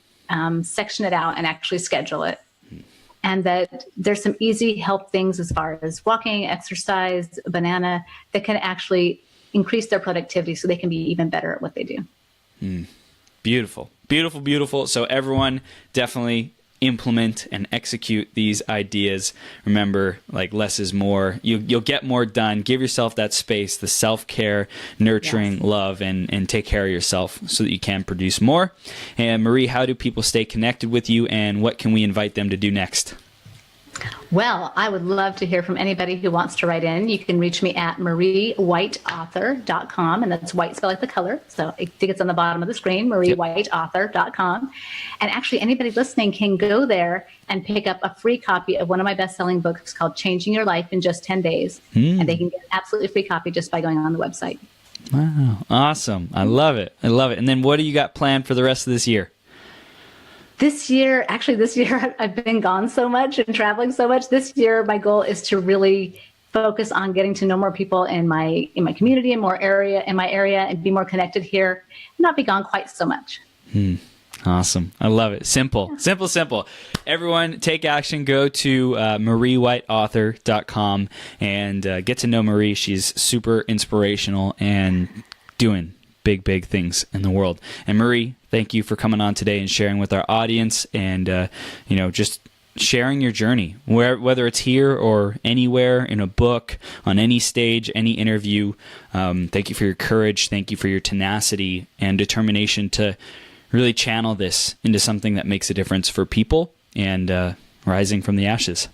section it out and actually schedule it. And that there's some easy help things as far as walking, exercise, banana, that can actually increase their productivity so they can be even better at what they do. Beautiful. So everyone definitely implement and execute these ideas. Remember, like, less is more. You'll get more done. Give yourself that space, the self-care, nurturing, love, and take care of yourself so that you can produce more. And Marie, how do people stay connected with you, and what can we invite them to do next? Well, I would love to hear from anybody who wants to write in. You can reach me at mariewhiteauthor.com, and that's white spelled like the color. So I think it's on the bottom of the screen, mariewhiteauthor.com. And actually, anybody listening can go there and pick up a free copy of one of my best-selling books called Changing Your Life in Just 10 Days. And they can get an absolutely free copy just by going on the website. Wow. Awesome. I love it. And then what do you got planned for the rest of this year? This year, I've been gone so much and traveling so much. This year, my goal is to really focus on getting to know more people in my community and in my area, and be more connected here, and not be gone quite so much. Awesome. I love it. Simple. Everyone, take action. Go to mariewhiteauthor.com and get to know Marie. She's super inspirational and doing big things in the world. And Marie, thank you for coming on today and sharing with our audience, and just sharing your journey, whether it's here or anywhere, in a book, on any stage, any interview. Thank you for your courage. Thank you for your tenacity and determination to really channel this into something that makes a difference for people and rising from the ashes.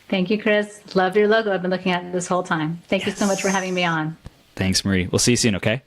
Thank you, Chris. Love your logo. I've been looking at it this whole time. Thank you so much for having me on. Thanks, Marie. We'll see you soon, okay?